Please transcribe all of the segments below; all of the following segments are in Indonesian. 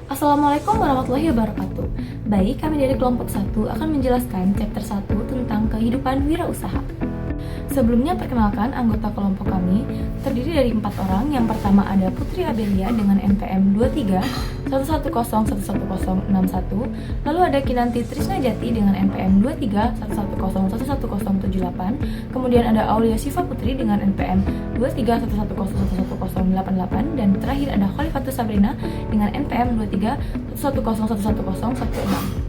Assalamualaikum warahmatullahi wabarakatuh. Baik, kami dari kelompok 1 akan menjelaskan chapter 1 tentang kehidupan wirausaha. Sebelumnya perkenalkan anggota kelompok kami terdiri dari 4 orang. Yang pertama ada Putri Abelia dengan NPM 2311011061, lalu ada Kinanti Trisnajati dengan NPM 2311011078, kemudian ada Aulia Siva Putri dengan NPM 2311011088, dan terakhir ada Khalifatus Sabrina dengan NPM 2311011016.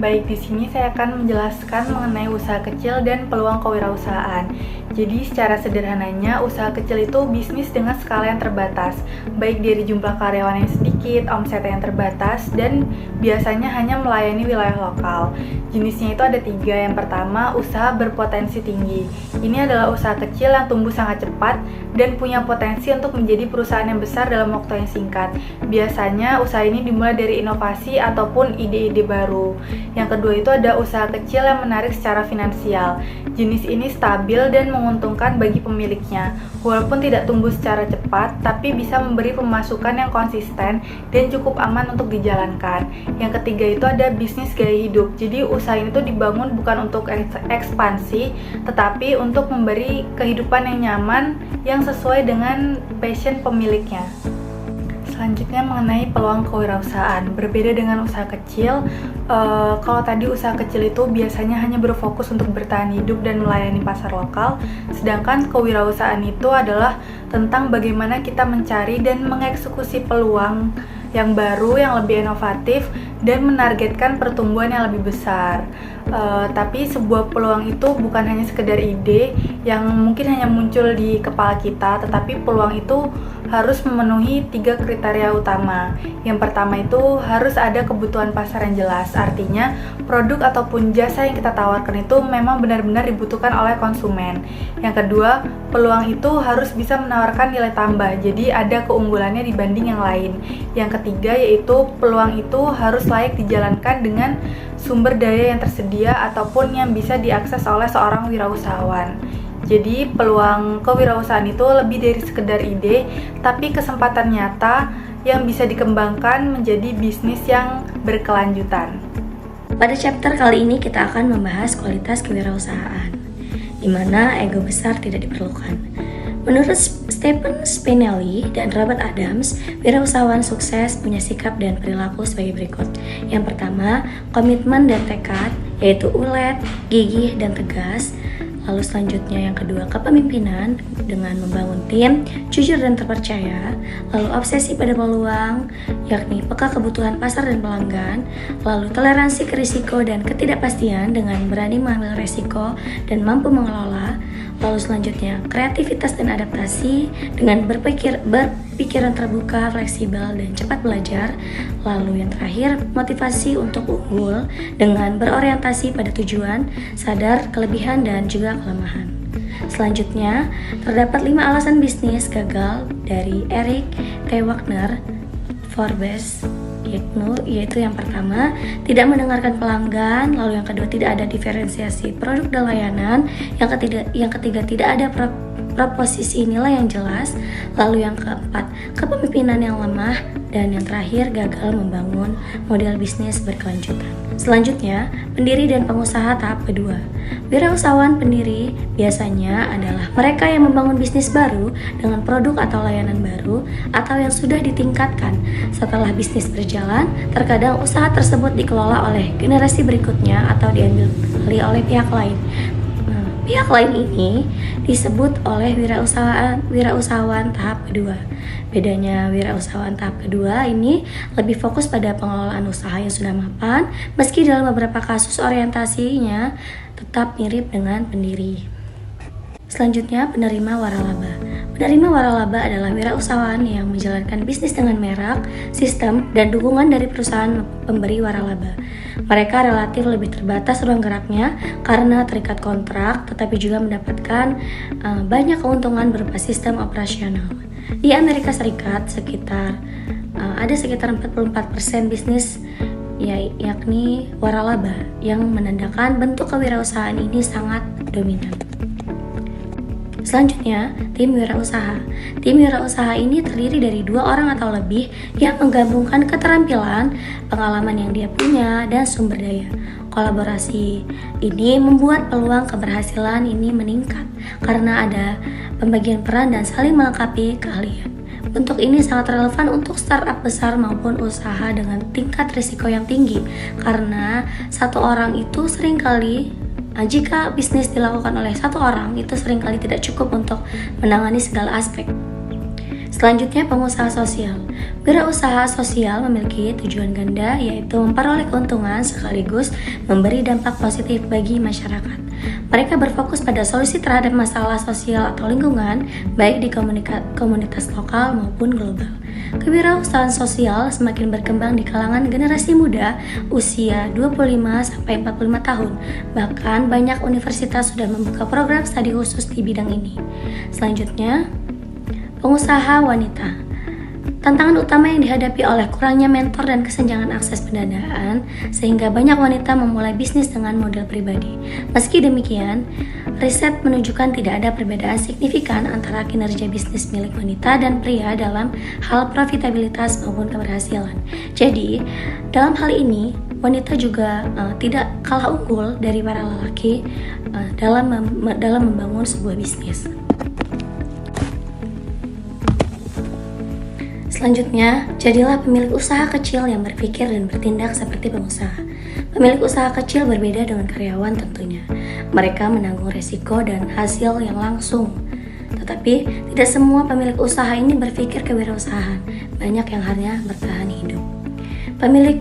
Baik, di sini saya akan menjelaskan mengenai usaha kecil dan peluang kewirausahaan. Jadi secara sederhananya, usaha kecil itu bisnis dengan skala yang terbatas, baik dari jumlah karyawan yang sedikit, omset yang terbatas, dan biasanya hanya melayani wilayah lokal. Jenisnya itu ada 3. Yang pertama, usaha berpotensi tinggi. Ini adalah usaha kecil yang tumbuh sangat cepat dan punya potensi untuk menjadi perusahaan yang besar dalam waktu yang singkat. Biasanya usaha ini dimulai dari inovasi ataupun ide-ide baru. Yang kedua itu ada usaha kecil yang menarik secara finansial. Jenis ini stabil dan menguntungkan bagi pemiliknya. Walaupun tidak tumbuh secara cepat, tapi bisa memberi pemasukan yang konsisten dan cukup aman untuk dijalankan. Yang ketiga itu ada bisnis gaya hidup. Jadi usaha ini tuh dibangun bukan untuk ekspansi, tetapi untuk memberi kehidupan yang nyaman yang sesuai dengan passion pemiliknya. Selanjutnya mengenai peluang kewirausahaan. Berbeda dengan usaha kecil, kalau tadi usaha kecil itu biasanya hanya berfokus untuk bertahan hidup dan melayani pasar lokal, sedangkan kewirausahaan itu adalah tentang bagaimana kita mencari dan mengeksekusi peluang yang baru, yang lebih inovatif, dan menargetkan pertumbuhan yang lebih besar. Tapi sebuah peluang itu bukan hanya sekedar ide yang mungkin hanya muncul di kepala kita, tetapi peluang itu harus memenuhi 3 kriteria utama. Yang pertama itu harus ada kebutuhan pasar yang jelas, artinya produk ataupun jasa yang kita tawarkan itu memang benar-benar dibutuhkan oleh konsumen. Yang kedua, peluang itu harus bisa menawarkan nilai tambah, jadi ada keunggulannya dibanding yang lain. Yang ketiga yaitu peluang itu harus layak dijalankan dengan sumber daya yang tersedia ataupun yang bisa diakses oleh seorang wirausahawan. Jadi peluang kewirausahaan itu lebih dari sekedar ide, tapi kesempatan nyata yang bisa dikembangkan menjadi bisnis yang berkelanjutan. Pada chapter kali ini kita akan membahas kualitas kewirausahaan, di mana ego besar tidak diperlukan. Menurut Stephen Spinelli dan Robert Adams, wirausahawan sukses punya sikap dan perilaku sebagai berikut. Yang pertama, komitmen dan tekad, yaitu ulet, gigih, dan tegas. Lalu selanjutnya yang kedua, kepemimpinan dengan membangun tim, jujur dan terpercaya. Lalu obsesi pada peluang, yakni peka kebutuhan pasar dan pelanggan. Lalu toleransi ke risiko dan ketidakpastian dengan berani mengambil risiko dan mampu mengelola. Lalu selanjutnya, kreativitas dan adaptasi dengan berpikiran terbuka, fleksibel, dan cepat belajar. Lalu yang terakhir, motivasi untuk unggul dengan berorientasi pada tujuan, sadar kelebihan dan juga kelemahan. Selanjutnya, terdapat 5 alasan bisnis gagal dari Eric T. Wagner, Forbes, yaitu yang pertama, tidak mendengarkan pelanggan. Lalu yang kedua, tidak ada diferensiasi produk dan layanan. Yang ketiga tidak ada proposisi nilai yang jelas. Lalu yang keempat, kepemimpinan yang lemah. Dan yang terakhir, gagal membangun model bisnis berkelanjutan. Selanjutnya, pendiri dan pengusaha tahap kedua. Wirausahawan pendiri biasanya adalah mereka yang membangun bisnis baru dengan produk atau layanan baru atau yang sudah ditingkatkan. Setelah bisnis berjalan, terkadang usaha tersebut dikelola oleh generasi berikutnya atau diambil alih oleh pihak lain. Pihak lain ini disebut oleh wirausahawan tahap kedua. Bedanya wirausahawan tahap kedua ini lebih fokus pada pengelolaan usaha yang sudah mapan, meski dalam beberapa kasus orientasinya tetap mirip dengan pendiri. Selanjutnya, penerima waralaba. Penerima waralaba adalah wirausahawan yang menjalankan bisnis dengan merek, sistem, dan dukungan dari perusahaan pemberi waralaba. Mereka relatif lebih terbatas ruang geraknya karena terikat kontrak, tetapi juga mendapatkan banyak keuntungan berupa sistem operasional. Di Amerika Serikat, ada sekitar 44% bisnis yakni waralaba, yang menandakan bentuk kewirausahaan ini sangat dominan. Selanjutnya, tim wirausaha. Tim wirausaha ini terdiri dari 2 orang atau lebih yang menggabungkan keterampilan, pengalaman yang dia punya, dan sumber daya. Kolaborasi ini membuat peluang keberhasilan ini meningkat karena ada pembagian peran dan saling melengkapi keahlian. Bentuk ini sangat relevan untuk startup besar maupun usaha dengan tingkat risiko yang tinggi karena satu orang itu seringkali jika bisnis dilakukan oleh satu orang, itu seringkali tidak cukup untuk menangani segala aspek. Selanjutnya, pengusaha sosial. Wirausaha sosial memiliki tujuan ganda, yaitu memperoleh keuntungan sekaligus memberi dampak positif bagi masyarakat. Mereka berfokus pada solusi terhadap masalah sosial atau lingkungan, baik di komunitas lokal maupun global. Kewirausahaan sosial semakin berkembang di kalangan generasi muda usia 25-45 tahun. Bahkan banyak universitas sudah membuka program studi khusus di bidang ini. Selanjutnya, pengusaha wanita. Tantangan utama yang dihadapi oleh kurangnya mentor dan kesenjangan akses pendanaan sehingga banyak wanita memulai bisnis dengan modal pribadi. Meski demikian, riset menunjukkan tidak ada perbedaan signifikan antara kinerja bisnis milik wanita dan pria dalam hal profitabilitas maupun keberhasilan. Jadi, dalam hal ini, wanita juga tidak kalah unggul dari para lelaki dalam membangun sebuah bisnis. Selanjutnya, jadilah pemilik usaha kecil yang berpikir dan bertindak seperti pengusaha. Pemilik usaha kecil berbeda dengan karyawan tentunya. Mereka menanggung resiko dan hasil yang langsung. Tetapi, tidak semua pemilik usaha ini berpikir kewirausahaan. Banyak yang hanya bertahan hidup. Pemilik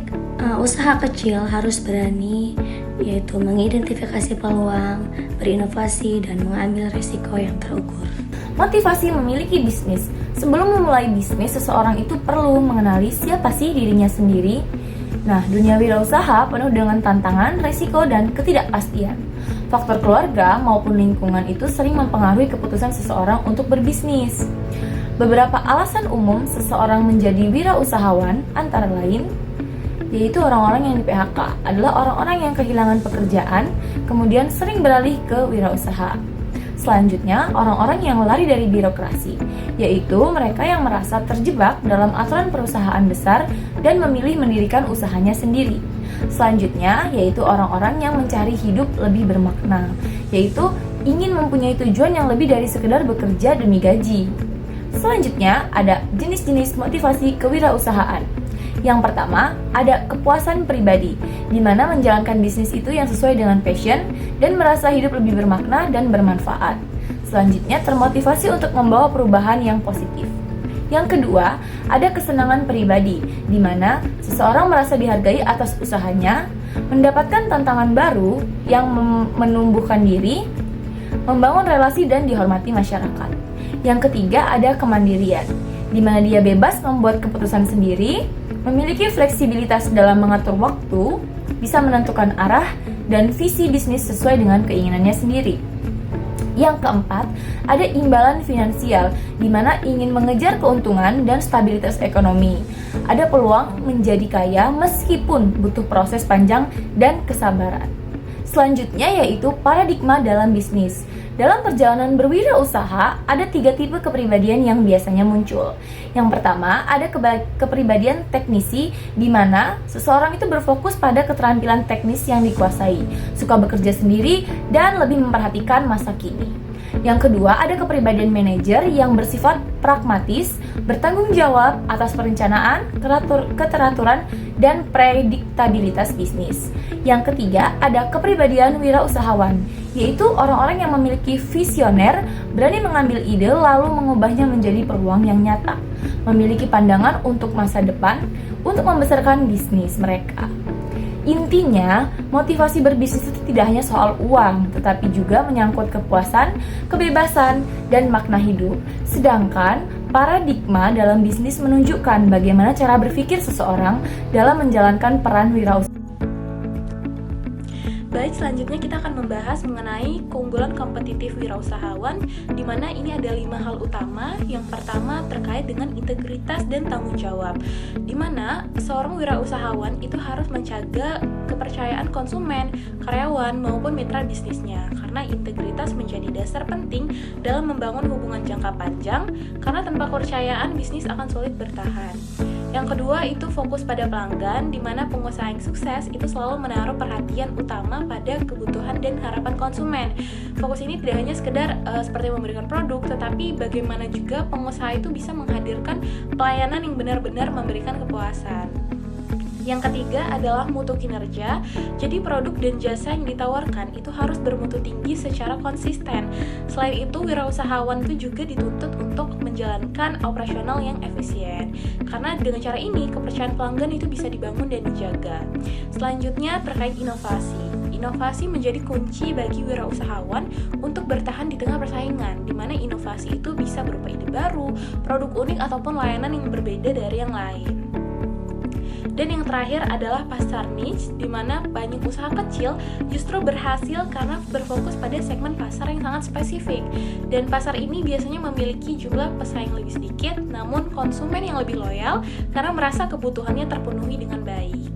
usaha kecil harus berani, yaitu mengidentifikasi peluang, berinovasi, dan mengambil risiko yang terukur. Motivasi memiliki bisnis. Sebelum memulai bisnis, seseorang itu perlu mengenali siapa sih dirinya sendiri. Nah, dunia wirausaha penuh dengan tantangan, resiko, dan ketidakpastian. Faktor keluarga maupun lingkungan itu sering mempengaruhi keputusan seseorang untuk berbisnis. Beberapa alasan umum seseorang menjadi wirausahawan antara lain yaitu orang-orang yang di PHK adalah orang-orang yang kehilangan pekerjaan, kemudian sering beralih ke wirausaha. Selanjutnya, orang-orang yang lari dari birokrasi, yaitu mereka yang merasa terjebak dalam aturan perusahaan besar dan memilih mendirikan usahanya sendiri. Selanjutnya, yaitu orang-orang yang mencari hidup lebih bermakna, yaitu ingin mempunyai tujuan yang lebih dari sekedar bekerja demi gaji. Selanjutnya, ada jenis-jenis motivasi kewirausahaan. Yang pertama, ada kepuasan pribadi, di mana menjalankan bisnis itu yang sesuai dengan passion dan merasa hidup lebih bermakna dan bermanfaat. Selanjutnya, termotivasi untuk membawa perubahan yang positif. Yang kedua, ada kesenangan pribadi, di mana seseorang merasa dihargai atas usahanya, mendapatkan tantangan baru yang menumbuhkan diri, membangun relasi dan dihormati masyarakat. Yang ketiga, ada kemandirian, di mana dia bebas membuat keputusan sendiri, memiliki fleksibilitas dalam mengatur waktu, bisa menentukan arah dan visi bisnis sesuai dengan keinginannya sendiri. Yang keempat, ada imbalan finansial, di mana ingin mengejar keuntungan dan stabilitas ekonomi. Ada peluang menjadi kaya meskipun butuh proses panjang dan kesabaran. Selanjutnya yaitu paradigma dalam bisnis. Dalam perjalanan berwirausaha, ada 3 tipe kepribadian yang biasanya muncul. Yang pertama, ada kepribadian teknisi, di mana seseorang itu berfokus pada keterampilan teknis yang dikuasai, suka bekerja sendiri, dan lebih memperhatikan masa kini. Yang kedua, ada kepribadian manajer yang bersifat pragmatis, bertanggung jawab atas perencanaan, keteraturan, dan prediktabilitas bisnis. Yang ketiga, ada kepribadian wirausahawan, yaitu orang-orang yang memiliki visioner, berani mengambil ide lalu mengubahnya menjadi peluang yang nyata, memiliki pandangan untuk masa depan, untuk membesarkan bisnis mereka. Intinya, motivasi berbisnis itu tidak hanya soal uang, tetapi juga menyangkut kepuasan, kebebasan, dan makna hidup. Sedangkan, paradigma dalam bisnis menunjukkan bagaimana cara berpikir seseorang dalam menjalankan peran wirausaha. Baik, selanjutnya kita akan membahas mengenai keunggulan kompetitif wirausahawan, di mana ini ada 5 hal utama. Yang pertama terkait dengan integritas dan tanggung jawab, di mana seorang wirausahawan itu harus menjaga kepercayaan konsumen, karyawan, maupun mitra bisnisnya, karena integritas menjadi dasar penting dalam membangun hubungan jangka panjang, karena tanpa kepercayaan bisnis akan sulit bertahan. Yang kedua itu fokus pada pelanggan, di mana pengusaha yang sukses itu selalu menaruh perhatian utama pada kebutuhan dan harapan konsumen. Fokus ini tidak hanya sekedar seperti memberikan produk, tetapi bagaimana juga pengusaha itu bisa menghadirkan pelayanan yang benar-benar memberikan kepuasan. Yang ketiga adalah mutu kinerja. Jadi produk dan jasa yang ditawarkan itu harus bermutu tinggi secara konsisten. Selain itu, wirausahawan itu juga dituntut untuk menjalankan operasional yang efisien. Karena dengan cara ini, kepercayaan pelanggan itu bisa dibangun dan dijaga. Selanjutnya terkait inovasi. Inovasi menjadi kunci bagi wirausahawan untuk bertahan di tengah persaingan, di mana inovasi itu bisa berupa ide baru, produk unik ataupun layanan yang berbeda dari yang lain. Dan yang terakhir adalah pasar niche, di mana banyak usaha kecil justru berhasil karena berfokus pada segmen pasar yang sangat spesifik. Dan pasar ini biasanya memiliki jumlah pesaing lebih sedikit, namun konsumen yang lebih loyal karena merasa kebutuhannya terpenuhi dengan baik.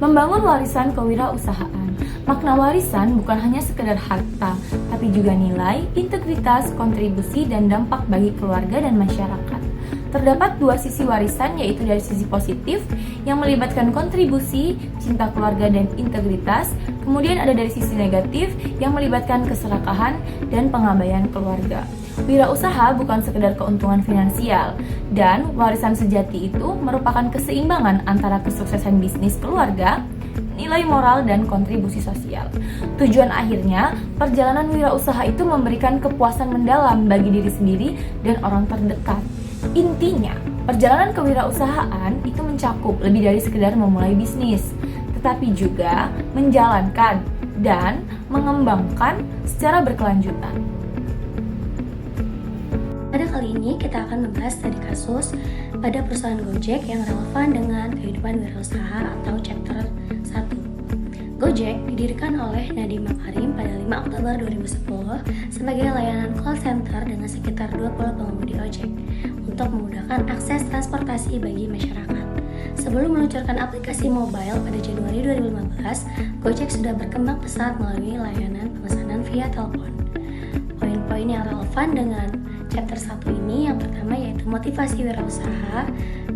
Membangun warisan kewirausahaan. Makna warisan bukan hanya sekedar harta, tapi juga nilai, integritas, kontribusi, dan dampak bagi keluarga dan masyarakat. Terdapat dua sisi warisan, yaitu dari sisi positif yang melibatkan kontribusi, cinta keluarga, dan integritas. Kemudian ada dari sisi negatif yang melibatkan keserakahan dan pengabaian keluarga. Wirausaha bukan sekedar keuntungan finansial, dan warisan sejati itu merupakan keseimbangan antara kesuksesan bisnis keluarga, nilai moral, dan kontribusi sosial. Tujuan akhirnya, perjalanan wirausaha itu memberikan kepuasan mendalam bagi diri sendiri dan orang terdekat. Intinya, perjalanan kewirausahaan itu mencakup lebih dari sekedar memulai bisnis, tetapi juga menjalankan dan mengembangkan secara berkelanjutan. Pada kali ini kita akan membahas studi kasus pada perusahaan Gojek yang relevan dengan kehidupan wirausaha atau chapter 1. Gojek didirikan oleh Nadiem Makarim pada 5 Oktober 2010 sebagai layanan call center dengan sekitar 20 pengemudi ojek untuk memudahkan akses transportasi bagi masyarakat. Sebelum meluncurkan aplikasi mobile pada Januari 2015, Gojek sudah berkembang pesat melalui layanan pemesanan via telepon. Poin-poin yang relevan dengan chapter 1 ini yang pertama yaitu motivasi wirausaha,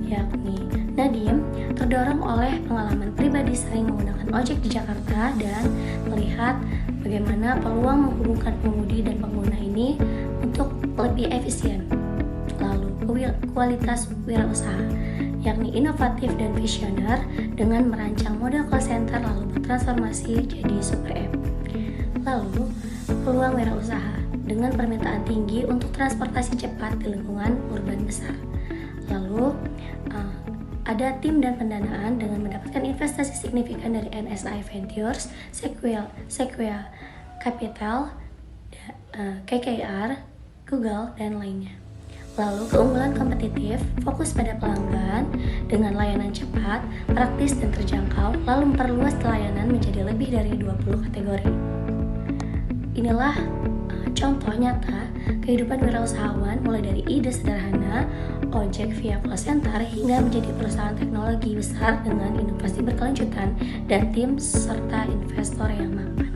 yakni Nadiem terdorong oleh pengalaman pribadi sering menggunakan ojek di Jakarta dan melihat bagaimana peluang menghubungkan pengemudi dan pengguna ini untuk lebih efisien. Lalu kualitas wirausaha, yakni inovatif dan visioner dengan merancang model call center lalu bertransformasi jadi super app. Lalu peluang wirausaha dengan permintaan tinggi untuk transportasi cepat di lingkungan urban besar. Lalu ada tim dan pendanaan dengan mendapatkan investasi signifikan dari NSI Ventures, Sequoia Capital, KKR, Google, dan lainnya. Lalu keunggulan kompetitif, fokus pada pelanggan dengan layanan cepat, praktis dan terjangkau, lalu memperluas layanan menjadi lebih dari 20 kategori. Inilah contoh nyata kehidupan wirausahawan mulai dari ide sederhana, ojek via call center hingga menjadi perusahaan teknologi besar dengan inovasi berkelanjutan dan tim serta investor yang mapan.